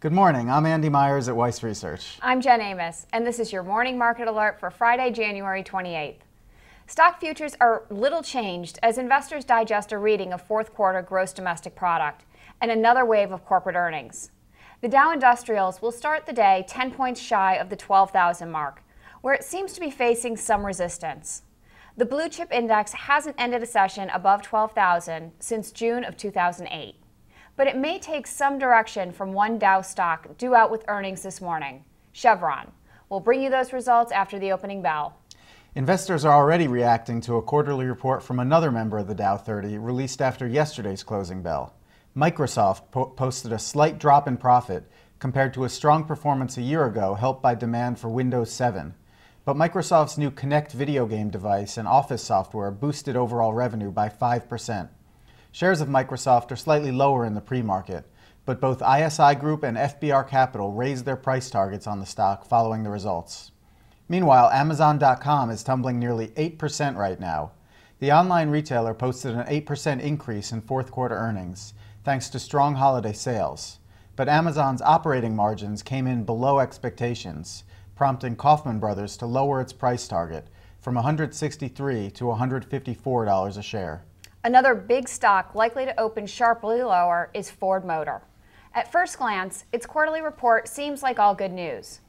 Good morning. I'm Andy Myers at Weiss Research. I'm Jen Amos, and this is your morning market alert for Friday, January 28th. Stock futures are little changed as investors digest a reading of fourth quarter gross domestic product and another wave of corporate earnings. The Dow Industrials will start the day 10 points shy of the 12,000 mark, where it seems to be facing some resistance. The blue chip index hasn't ended a session above 12,000 since June of 2008. But it may take some direction from one Dow stock due out with earnings this morning, Chevron. We'll bring you those results after the opening bell. Investors are already reacting to a quarterly report from another member of the Dow 30 released after yesterday's closing bell. Microsoft posted a slight drop in profit compared to a strong performance a year ago helped by demand for Windows 7. But Microsoft's new Kinect video game device and Office software boosted overall revenue by 5%. Shares of Microsoft are slightly lower in the pre-market, but both ISI Group and FBR Capital raised their price targets on the stock following the results. Meanwhile, Amazon.com is tumbling nearly 8% right now. The online retailer posted an 8% increase in fourth quarter earnings, thanks to strong holiday sales. But Amazon's operating margins came in below expectations, prompting Kaufman Brothers to lower its price target from $163 to $154 a share. Another big stock likely to open sharply lower is Ford Motor. At first glance, its quarterly report seems like all good news.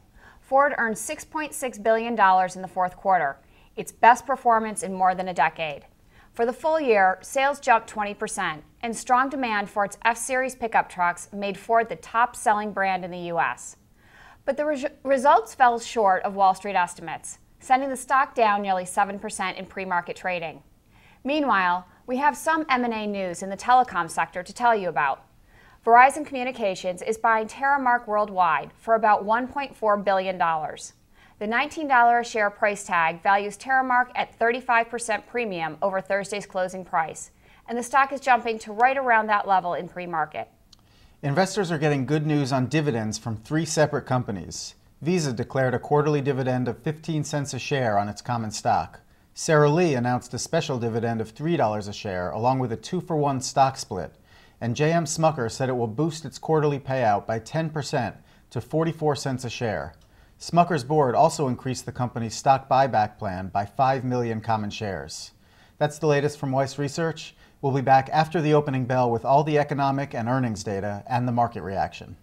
Ford earned $6.6 billion in the fourth quarter, its best performance in more than a decade. For the full year, sales jumped 20%, and strong demand for its F-Series pickup trucks made Ford the top-selling brand in the U.S. But the results fell short of Wall Street estimates, sending the stock down nearly 7% in pre-market trading. Meanwhile, we have some M&A news in the telecom sector to tell you about. Verizon Communications is buying Terremark Worldwide for about $1.4 billion. The $19 a share price tag values Terremark at 35% premium over Thursday's closing price, and the stock is jumping to right around that level in pre-market. Investors are getting good news on dividends from three separate companies. Visa declared a quarterly dividend of 15 cents a share on its common stock. Sara Lee announced a special dividend of $3 a share, along with a 2-for-1 stock split. And J.M. Smucker said it will boost its quarterly payout by 10% to 44 cents a share. Smucker's board also increased the company's stock buyback plan by 5 million common shares. That's the latest from Weiss Research. We'll be back after the opening bell with all the economic and earnings data and the market reaction.